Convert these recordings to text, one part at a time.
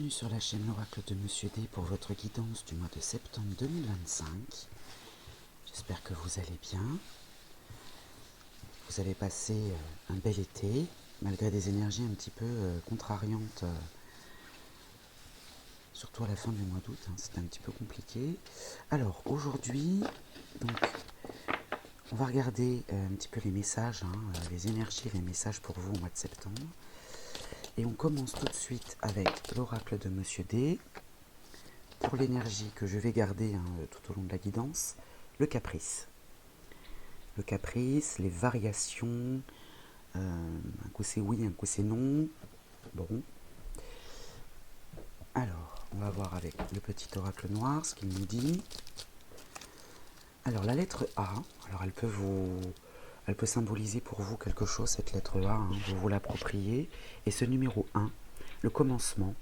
Bienvenue sur la chaîne L'Oracle de Monsieur D pour votre guidance du mois de septembre 2025. J'espère que vous allez bien. Vous avez passé un bel été, malgré des énergies un petit peu contrariantes, surtout à la fin du mois d'août, c'était un petit peu compliqué. Alors aujourd'hui, on va regarder un petit peu les messages, les énergies, les messages pour vous au mois de septembre. Et on commence tout de suite avec l'oracle de Monsieur D. Pour l'énergie que je vais garder tout au long de la guidance, le caprice. Le caprice, les variations, un coup c'est oui, un coup c'est non. Bon. Alors, on va voir avec le petit oracle noir ce qu'il nous dit. Alors, la lettre A, alors elle peut symboliser pour vous quelque chose, cette lettre A, vous vous l'appropriez. Et ce numéro 1, le commencement.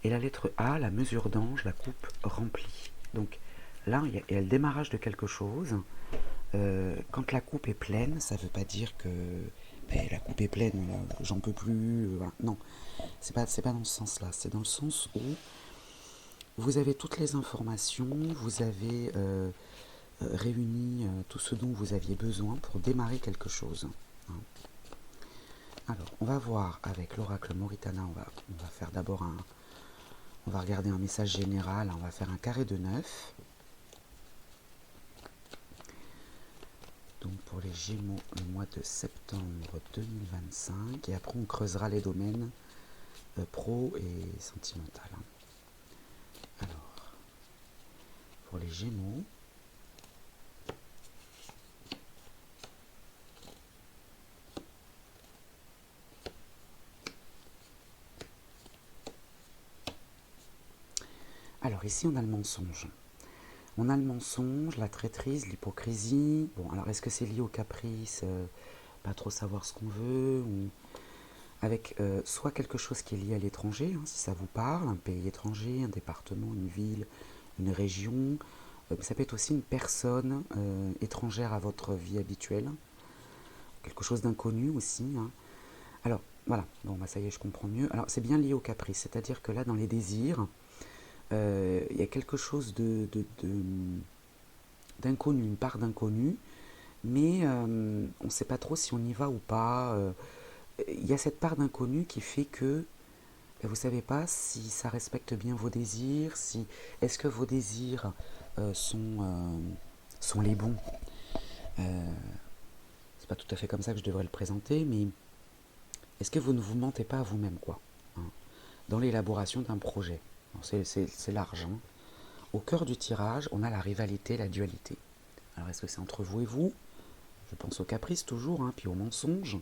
Et la lettre A, la mesure d'ange, la coupe remplie. Donc là, il y a le démarrage de quelque chose. Quand la coupe est pleine, ça ne veut pas dire que la coupe est pleine, j'en peux plus. Voilà. Non, c'est pas dans ce sens-là. C'est dans le sens où vous avez toutes les informations, vous avez réuni tout ce dont vous aviez besoin pour démarrer quelque chose. Alors, on va voir avec l'oracle Moritana, on va faire d'abord on va regarder un message général, on va faire un carré de 9. Donc pour les Gémeaux, le mois de septembre 2025. Et après, on creusera les domaines pro et sentimental. Alors, pour les Gémeaux, alors ici, on a le mensonge. On a le mensonge, la traîtrise, l'hypocrisie. Bon, alors est-ce que c'est lié au caprice, pas trop savoir ce qu'on veut, ou avec soit quelque chose qui est lié à l'étranger, si ça vous parle, un pays étranger, un département, une ville, une région. Ça peut être aussi une personne étrangère à votre vie habituelle, quelque chose d'inconnu aussi. Alors voilà, bon ça y est, je comprends mieux. Alors c'est bien lié au caprice, c'est-à-dire que là dans les désirs, il y a quelque chose d'inconnu, une part d'inconnu, mais on ne sait pas trop si on y va ou pas. Il y a cette part d'inconnu qui fait que vous ne savez pas si ça respecte bien vos désirs, si est-ce que vos désirs sont les bons. C'est pas tout à fait comme ça que je devrais le présenter, mais est-ce que vous ne vous mentez pas à vous-même, quoi, dans l'élaboration d'un projet. C'est large. Au cœur du tirage, on a la rivalité, la dualité. Alors est-ce que c'est entre vous et vous? Je pense au caprice toujours, puis au mensonge.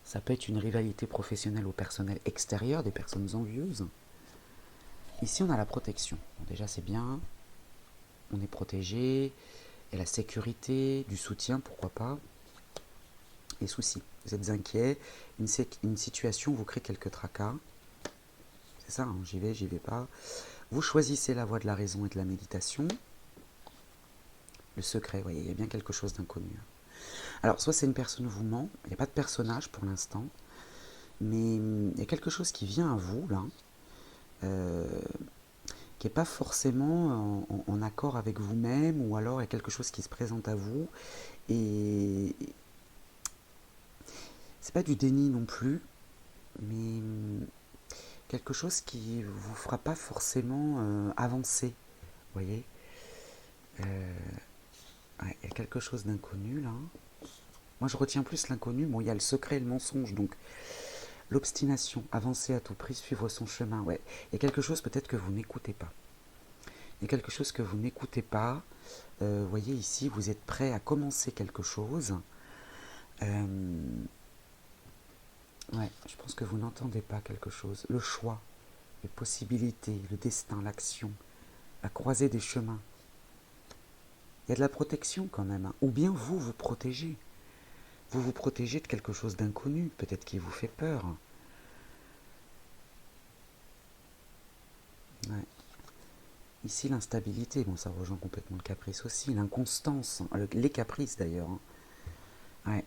Ça peut être une rivalité professionnelle ou personnelle extérieure, des personnes envieuses. Ici, on a la protection. Bon, déjà, c'est bien. On est protégé. Et la sécurité, du soutien, pourquoi pas. Les soucis. Vous êtes inquiet. Une situation vous crée quelques tracas. C'est ça, j'y vais pas. Vous choisissez la voie de la raison et de la méditation. Le secret, vous voyez, il y a bien quelque chose d'inconnu. Alors, soit c'est une personne vous ment, il n'y a pas de personnage pour l'instant, mais il y a quelque chose qui vient à vous, là, qui n'est pas forcément en accord avec vous-même, ou alors il y a quelque chose qui se présente à vous, et c'est pas du déni non plus, mais quelque chose qui vous fera pas forcément avancer, vous voyez. Ouais, il y a quelque chose d'inconnu, là. Moi, je retiens plus l'inconnu. Bon, il y a le secret et le mensonge, donc l'obstination, avancer à tout prix, suivre son chemin. Ouais, il y a quelque chose peut-être que vous n'écoutez pas. Il y a quelque chose que vous n'écoutez pas. Vous voyez ici, vous êtes prêt à commencer quelque chose. Ouais, je pense que vous n'entendez pas quelque chose. Le choix, les possibilités, le destin, l'action, la croisée des chemins. Il y a de la protection quand même. Ou bien vous vous protégez. Vous vous protégez de quelque chose d'inconnu, peut-être qui vous fait peur. Ouais. Ici, l'instabilité, bon, ça rejoint complètement le caprice aussi, l'inconstance, les caprices d'ailleurs. Ouais.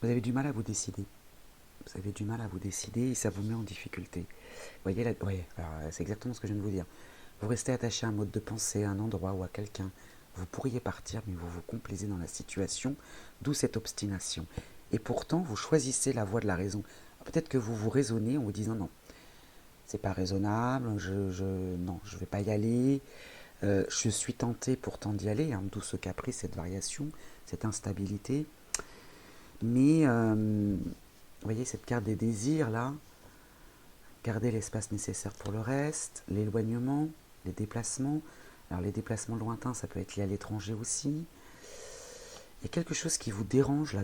Vous avez du mal à vous décider. Vous avez du mal à vous décider et ça vous met en difficulté. Vous voyez, là, ouais, c'est exactement ce que je viens de vous dire. Vous restez attaché à un mode de pensée, à un endroit ou à quelqu'un. Vous pourriez partir, mais vous vous complaisez dans la situation, d'où cette obstination. Et pourtant, vous choisissez la voie de la raison. Peut-être que vous vous raisonnez en vous disant non, c'est pas raisonnable, non, je vais pas y aller. Je suis tenté pourtant d'y aller, hein, d'où ce caprice, cette variation, cette instabilité. Mais, vous voyez, cette carte des désirs, là, garder l'espace nécessaire pour le reste, l'éloignement, les déplacements. Alors, les déplacements lointains, ça peut être lié à l'étranger aussi. Il y a quelque chose qui vous dérange, là,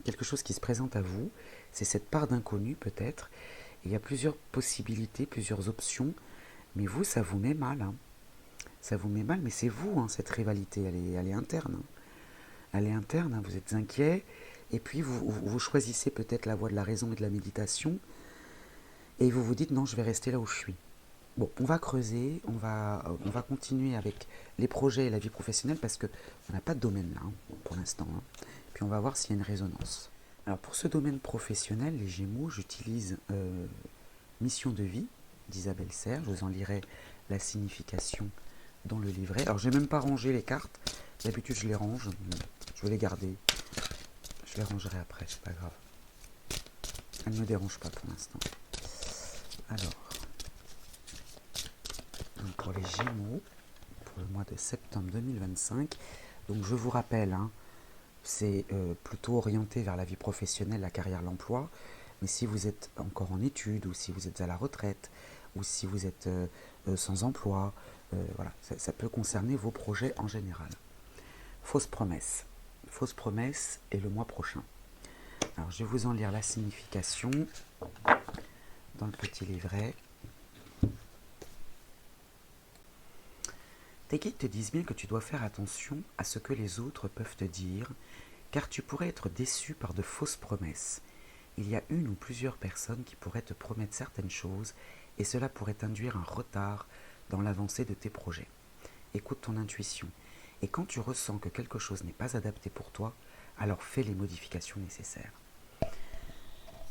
quelque chose qui se présente à vous. C'est cette part d'inconnu, peut-être. Il y a plusieurs possibilités, plusieurs options. Mais vous, ça vous met mal, hein. Ça vous met mal, mais c'est vous, hein, cette rivalité, elle est interne. Hein. Elle est interne, hein, vous êtes inquiet, et puis vous choisissez peut-être la voie de la raison et de la méditation, et vous vous dites non, je vais rester là où je suis. Bon, on va creuser, on va continuer avec les projets et la vie professionnelle, parce qu'on n'a pas de domaine là, hein, pour l'instant. Hein. Puis on va voir s'il y a une résonance. Alors pour ce domaine professionnel, les Gémeaux, j'utilise Mission de vie d'Isabelle Serre, je vous en lirai la signification dans le livret. Alors j'ai même pas rangé les cartes, d'habitude je les range, je vais les garder, je les rangerai après, c'est pas grave. Elles ne me dérangent pas pour l'instant. Alors, donc pour les Gémeaux, pour le mois de septembre 2025, donc je vous rappelle, hein, c'est plutôt orienté vers la vie professionnelle, la carrière, l'emploi, mais si vous êtes encore en études, ou si vous êtes à la retraite, ou si vous êtes sans emploi, voilà, ça peut concerner vos projets en général. Fausse promesse. Fausse promesse est le mois prochain. Alors, je vais vous en lire la signification dans le petit livret. Tes guides te disent bien que tu dois faire attention à ce que les autres peuvent te dire, car tu pourrais être déçu par de fausses promesses. Il y a une ou plusieurs personnes qui pourraient te promettre certaines choses, et cela pourrait induire un retard dans l'avancée de tes projets. Écoute ton intuition, et quand tu ressens que quelque chose n'est pas adapté pour toi, alors fais les modifications nécessaires.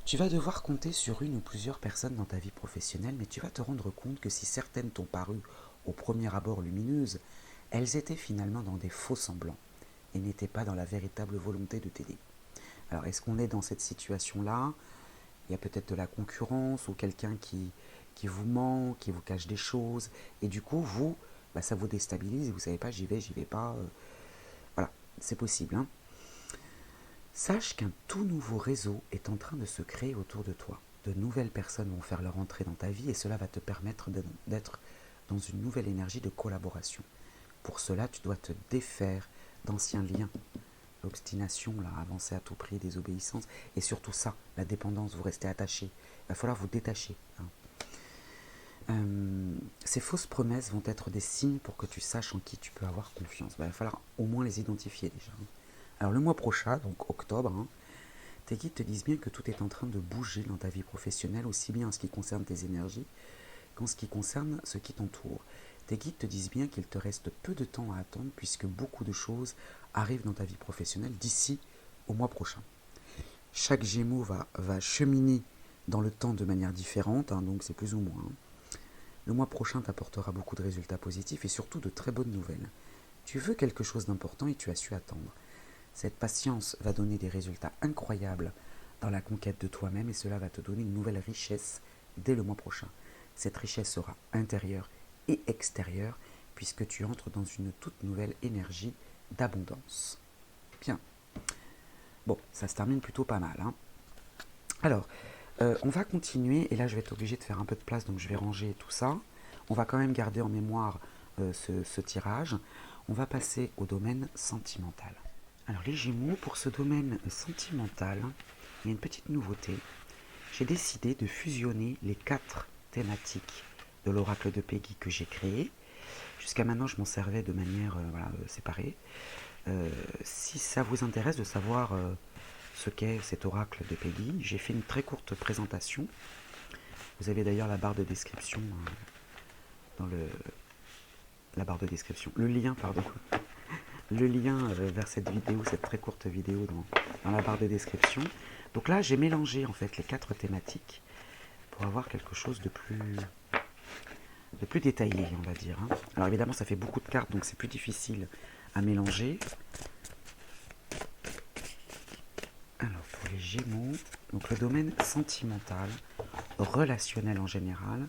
Tu vas devoir compter sur une ou plusieurs personnes dans ta vie professionnelle, mais tu vas te rendre compte que si certaines t'ont paru au premier abord lumineuses, elles étaient finalement dans des faux semblants et n'étaient pas dans la véritable volonté de t'aider. Alors, est-ce qu'on est dans cette situation-là? Il y a peut-être de la concurrence ou quelqu'un qui vous ment, qui vous cache des choses, et du coup, ça vous déstabilise et vous ne savez pas, j'y vais pas. Voilà, c'est possible. Hein. Sache qu'un tout nouveau réseau est en train de se créer autour de toi. De nouvelles personnes vont faire leur entrée dans ta vie et cela va te permettre d'être dans une nouvelle énergie de collaboration. Pour cela, tu dois te défaire d'anciens liens. L'obstination, avancer à tout prix, désobéissance, et surtout ça, la dépendance, vous restez attaché. Il va falloir vous détacher. Hein. Ces fausses promesses vont être des signes pour que tu saches en qui tu peux avoir confiance. Il va falloir au moins les identifier déjà. Alors le mois prochain, donc octobre, hein, tes guides te disent bien que tout est en train de bouger dans ta vie professionnelle, aussi bien en ce qui concerne tes énergies qu'en ce qui concerne ce qui t'entoure. Tes guides te disent bien qu'il te reste peu de temps à attendre puisque beaucoup de choses arrivent dans ta vie professionnelle d'ici au mois prochain. Chaque Gémeaux va cheminer dans le temps de manière différente, hein, donc c'est plus ou moins. Hein. Le mois prochain t'apportera beaucoup de résultats positifs et surtout de très bonnes nouvelles. Tu veux quelque chose d'important et tu as su attendre. Cette patience va donner des résultats incroyables dans la conquête de toi-même et cela va te donner une nouvelle richesse dès le mois prochain. Cette richesse sera intérieure et extérieure puisque tu entres dans une toute nouvelle énergie d'abondance. Bien. Bon, ça se termine plutôt pas mal. Hein. Alors, on va continuer et là je vais être obligé de faire un peu de place donc je vais ranger tout ça. On va quand même garder en mémoire ce tirage. On va passer au domaine sentimental. Alors les Gémeaux, pour ce domaine sentimental, il y a une petite nouveauté. J'ai décidé de fusionner les 4 thématiques de l'oracle de Peggy que j'ai créé. Jusqu'à maintenant, je m'en servais de manière séparée. Si ça vous intéresse de savoir ce qu'est cet oracle de Peggy, j'ai fait une très courte présentation. Vous avez d'ailleurs la barre de description dans la barre de description. Le lien, pardon. le lien vers cette vidéo, cette très courte vidéo dans la barre de description. Donc là, j'ai mélangé en fait les 4 thématiques pour avoir quelque chose de plus détaillé, on va dire. Hein. Alors évidemment, ça fait beaucoup de cartes, donc c'est plus difficile à mélanger. Alors pour les Gémeaux, donc le domaine sentimental, relationnel en général,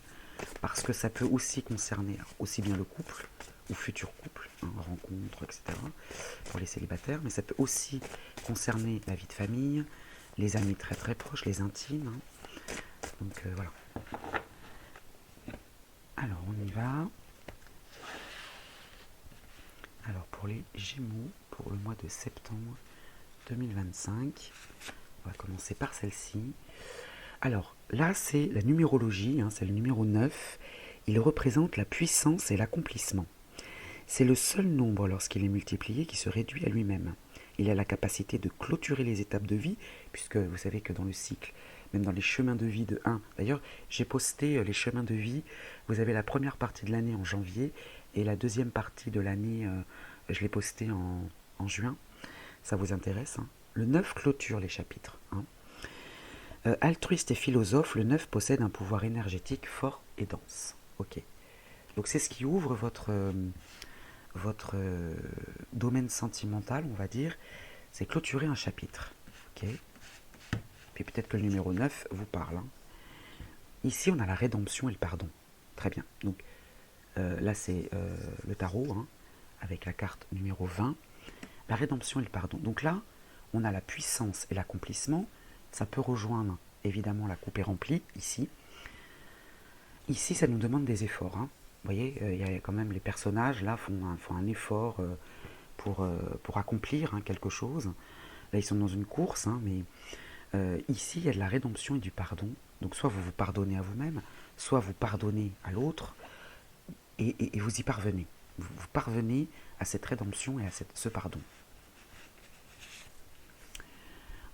parce que ça peut aussi concerner aussi bien le couple ou futur couple, hein, rencontre, etc. pour les célibataires, mais ça peut aussi concerner la vie de famille, les amis très très proches, les intimes. Hein. Donc voilà. Alors on y va. Alors pour les Gémeaux, pour le mois de septembre 2025, on va commencer par celle-ci. Alors là c'est la numérologie, hein, c'est le numéro 9. Il représente la puissance et l'accomplissement. C'est le seul nombre lorsqu'il est multiplié qui se réduit à lui-même. Il a la capacité de clôturer les étapes de vie, puisque vous savez que dans le cycle, même dans les chemins de vie de 1, d'ailleurs j'ai posté les chemins de vie, vous avez la première partie de l'année en janvier, et la deuxième partie de l'année, je l'ai posté en juin, ça vous intéresse, hein. Le 9 clôture les chapitres. Hein. Altruiste et philosophe, le 9 possède un pouvoir énergétique fort et dense. Ok. Donc c'est ce qui ouvre votre domaine sentimental, on va dire, c'est clôturer un chapitre. Ok. Puis peut-être que le numéro 9 vous parle. Hein. Ici, on a la rédemption et le pardon. Très bien. Donc là, c'est le tarot, hein, avec la carte numéro 20. La rédemption et le pardon. Donc là, on a la puissance et l'accomplissement. Ça peut rejoindre, évidemment, la coupe est remplie, ici. Ici, ça nous demande des efforts. Hein. Vous voyez, il y a quand même les personnages, là, font un effort pour accomplir hein, quelque chose. Là, ils sont dans une course, hein, mais ici, il y a de la rédemption et du pardon. Donc, soit vous vous pardonnez à vous-même, soit vous pardonnez à l'autre, et vous y parvenez. Vous parvenez à cette rédemption et à ce pardon.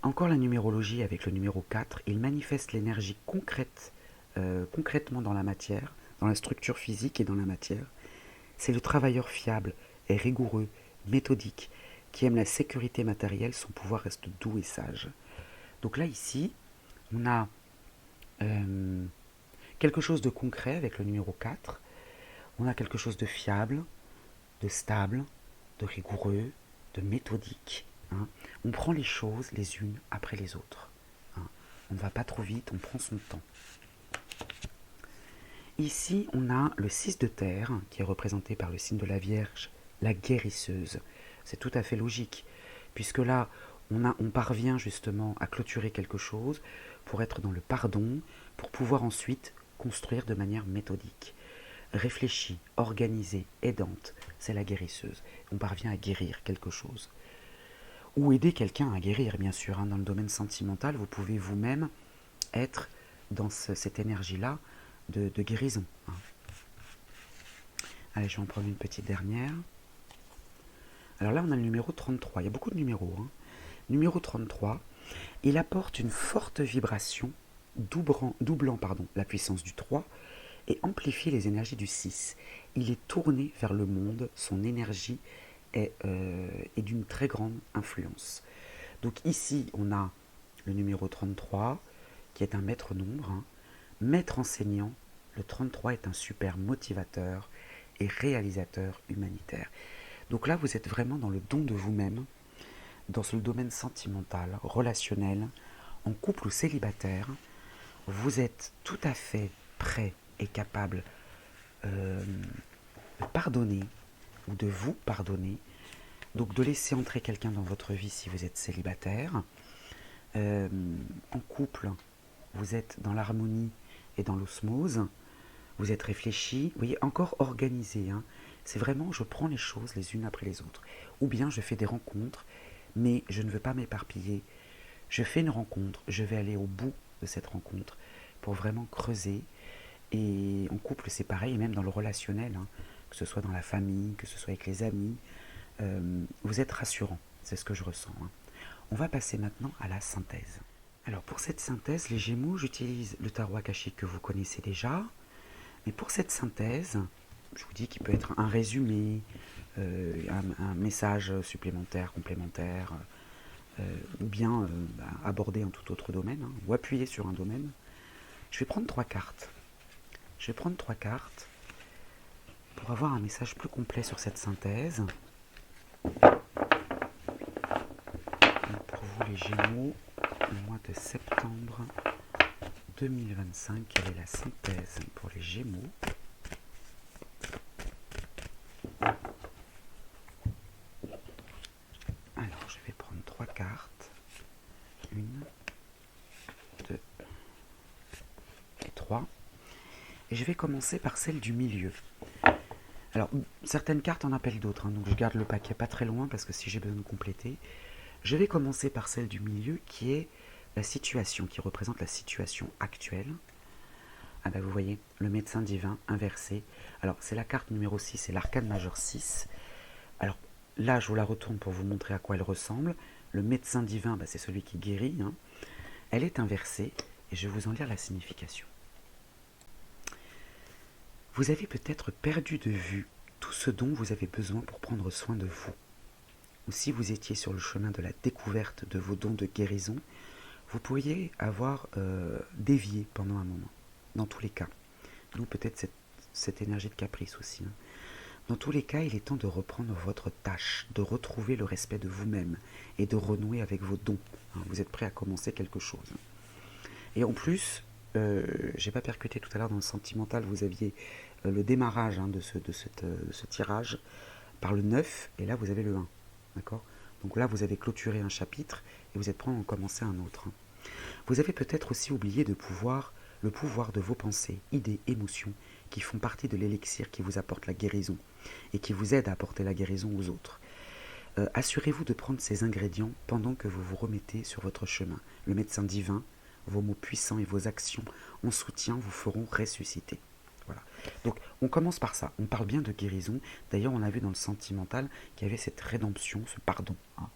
Encore la numérologie avec le numéro 4, il manifeste l'énergie concrètement dans la matière, dans la structure physique et dans la matière. C'est le travailleur fiable et rigoureux, méthodique, qui aime la sécurité matérielle, son pouvoir reste doux et sage. Donc là, ici, on a quelque chose de concret avec le numéro 4. On a quelque chose de fiable, de stable, de rigoureux, de méthodique. Hein. On prend les choses les unes après les autres. Hein. On ne va pas trop vite, on prend son temps. Ici, on a le 6 de terre, qui est représenté par le signe de la Vierge, la guérisseuse. C'est tout à fait logique, puisque là, on parvient justement à clôturer quelque chose pour être dans le pardon, pour pouvoir ensuite construire de manière méthodique. Réfléchie, organisée, aidante, c'est la guérisseuse. On parvient à guérir quelque chose. Ou aider quelqu'un à guérir, bien sûr. Hein. Dans le domaine sentimental, vous pouvez vous-même être dans cette énergie-là de guérison. Hein. Allez, je vais en prendre une petite dernière. Alors là, on a le numéro 33. Il y a beaucoup de numéros. Hein. Numéro 33, il apporte une forte vibration, doublant la puissance du 3 et amplifie les énergies du 6. Il est tourné vers le monde, son énergie est d'une très grande influence. Donc ici, on a le numéro 33, qui est un maître nombre. Hein. Maître enseignant, le 33 est un super motivateur et réalisateur humanitaire. Donc là, vous êtes vraiment dans le don de vous-même, dans ce domaine sentimental, relationnel, en couple ou célibataire. Vous êtes tout à fait prêt et capable de pardonner ou de vous pardonner, donc de laisser entrer quelqu'un dans votre vie si vous êtes célibataire. En couple, vous êtes dans l'harmonie et dans l'osmose, vous êtes réfléchi, vous voyez, encore organisé. Hein. C'est vraiment, je prends les choses les unes après les autres. Ou bien je fais des rencontres, mais je ne veux pas m'éparpiller. Je fais une rencontre, je vais aller au bout de cette rencontre pour vraiment creuser. Et en couple, c'est pareil, et même dans le relationnel, hein, que ce soit dans la famille, que ce soit avec les amis, vous êtes rassurant, c'est ce que je ressens. Hein. On va passer maintenant à la synthèse. Alors pour cette synthèse, les Gémeaux, j'utilise le tarot akashique que vous connaissez déjà, mais pour cette synthèse, je vous dis qu'il peut être un résumé, un message supplémentaire, complémentaire, ou bien aborder un tout autre domaine, hein, ou appuyer sur un domaine. Je vais prendre 3 cartes. Je vais prendre 3 cartes pour avoir un message plus complet sur cette synthèse. Pour vous les Gémeaux, le mois de septembre 2025, quelle est la synthèse pour les Gémeaux? Alors, je vais prendre 3 cartes. 1, 2 et 3. Et je vais commencer par celle du milieu. Alors, certaines cartes en appellent d'autres, hein, donc je garde le paquet pas très loin parce que si j'ai besoin de compléter. Je vais commencer par celle du milieu qui est la situation, qui représente la situation actuelle. Ah ben vous voyez, le médecin divin inversé. Alors, c'est la carte numéro 6, c'est l'arcane majeur 6. Alors, là, je vous la retourne pour vous montrer à quoi elle ressemble. Le médecin divin, c'est celui qui guérit. Hein. Elle est inversée et je vais vous en lire la signification. Vous avez peut-être perdu de vue tout ce dont vous avez besoin pour prendre soin de vous. Ou si vous étiez sur le chemin de la découverte de vos dons de guérison, vous pourriez avoir dévié pendant un moment. Dans tous les cas. D'où peut-être cette énergie de caprice aussi. Hein. Dans tous les cas, il est temps de reprendre votre tâche, de retrouver le respect de vous-même et de renouer avec vos dons. Hein. Vous êtes prêt à commencer quelque chose. Et en plus, j'ai pas percuté tout à l'heure dans le sentimental, vous aviez le démarrage de ce tirage par le 9, et là vous avez le 1. D'accord ? Donc là, vous avez clôturé un chapitre et vous êtes prêt à en commencer un autre. Vous avez peut-être aussi oublié le pouvoir de vos pensées, idées, émotions qui font partie de l'élixir qui vous apporte la guérison et qui vous aide à apporter la guérison aux autres. Assurez-vous de prendre ces ingrédients pendant que vous vous remettez sur votre chemin. Le médecin divin, vos mots puissants et vos actions en soutien vous feront ressusciter. Voilà. Donc on commence par ça, on parle bien de guérison. D'ailleurs on a vu dans le sentimental qu'il y avait cette rédemption, ce pardon. Hein.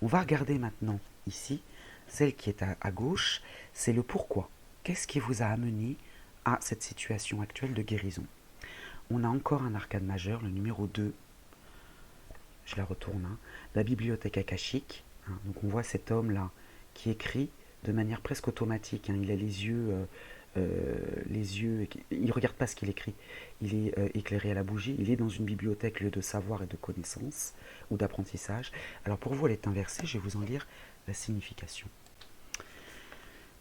On va regarder maintenant ici, celle qui est à gauche, c'est le pourquoi. Qu'est-ce qui vous a amené à cette situation actuelle de guérison? On a encore un arcane majeur, le numéro 2. Je la retourne. Hein. La bibliothèque akashique. Hein. Donc on voit cet homme-là qui écrit de manière presque automatique. Hein. Il a les yeux, il ne regarde pas ce qu'il écrit. Il est éclairé à la bougie. Il est dans une bibliothèque, lieu de savoir et de connaissance ou d'apprentissage. Alors pour vous, elle est inversée. Je vais vous en lire la signification.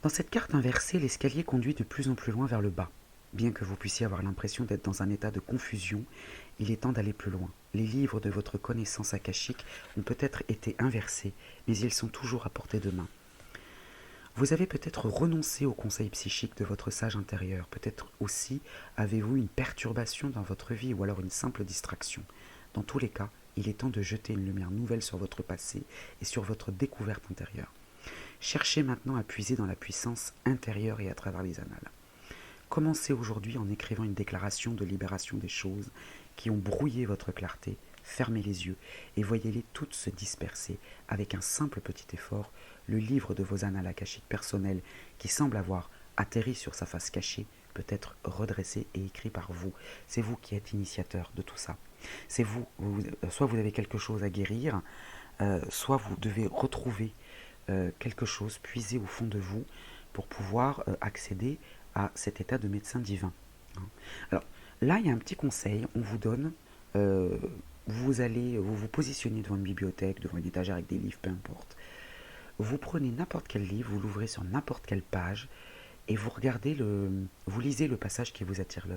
Dans cette carte inversée, l'escalier conduit de plus en plus loin vers le bas. Bien que vous puissiez avoir l'impression d'être dans un état de confusion, il est temps d'aller plus loin. Les livres de votre connaissance akashique ont peut-être été inversés, mais ils sont toujours à portée de main. Vous avez peut-être renoncé au conseil psychique de votre sage intérieur, peut-être aussi avez-vous une perturbation dans votre vie ou alors une simple distraction. Dans tous les cas, il est temps de jeter une lumière nouvelle sur votre passé et sur votre découverte intérieure. Cherchez maintenant à puiser dans la puissance intérieure et à travers les annales. Commencez aujourd'hui en écrivant une déclaration de libération des choses qui ont brouillé votre clarté. Fermez les yeux et voyez-les toutes se disperser avec un simple petit effort. Le livre de vos annales akashiques personnelles qui semble avoir atterri sur sa face cachée peut être redressé et écrit par vous. C'est vous qui êtes initiateur de tout ça. C'est vous, soit vous avez quelque chose à guérir, soit vous devez retrouver quelque chose, puiser au fond de vous pour pouvoir accéder à cet état de médecin divin. Hein. Alors là, il y a un petit conseil, on vous donne, vous vous positionnez devant une bibliothèque, devant une étagère avec des livres, peu importe. Vous prenez n'importe quel livre, vous l'ouvrez sur n'importe quelle page et vous regardez vous lisez le passage qui vous attire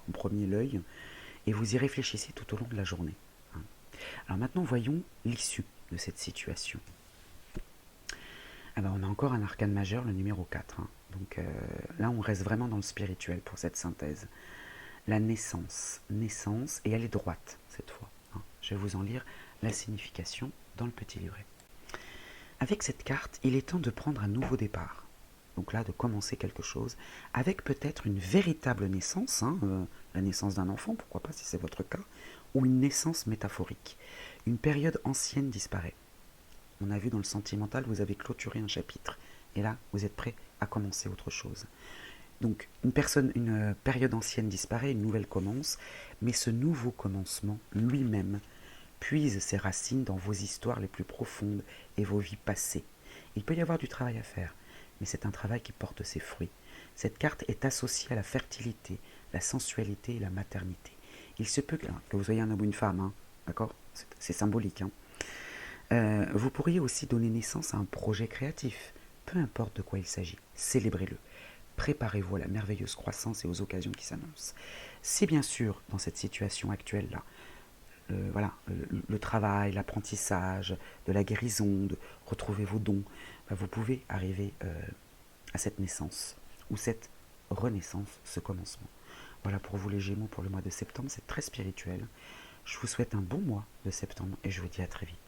en premier l'œil et vous y réfléchissez tout au long de la journée. Hein. Alors maintenant, voyons l'issue de cette situation. Alors on a encore un arcane majeur, le numéro 4. Hein. Donc là, on reste vraiment dans le spirituel pour cette synthèse. La naissance, et elle est droite cette fois. Hein. Je vais vous en lire la signification dans le petit livret. Avec cette carte, il est temps de prendre un nouveau départ. Donc là, de commencer quelque chose, avec peut-être une véritable naissance, hein, la naissance d'un enfant, pourquoi pas si c'est votre cas, ou une naissance métaphorique. Une période ancienne disparaît. On a vu dans le sentimental, vous avez clôturé un chapitre. Et là, vous êtes prêt à commencer autre chose. Donc, une période ancienne disparaît, une nouvelle commence. Mais ce nouveau commencement, lui-même, puise ses racines dans vos histoires les plus profondes et vos vies passées. Il peut y avoir du travail à faire, mais c'est un travail qui porte ses fruits. Cette carte est associée à la fertilité, la sensualité et la maternité. Il se peut que vous soyez un homme ou une femme, hein, d'accord? C'est symbolique. Hein. Vous pourriez aussi donner naissance à un projet créatif, peu importe de quoi il s'agit. Célébrez-le. Préparez-vous à la merveilleuse croissance et aux occasions qui s'annoncent. Si bien sûr, dans cette situation actuelle-là, le travail, l'apprentissage, de la guérison, de retrouver vos dons, vous pouvez arriver à cette naissance ou cette renaissance, ce commencement. Voilà pour vous les Gémeaux pour le mois de septembre, c'est très spirituel. Je vous souhaite un bon mois de septembre et je vous dis à très vite.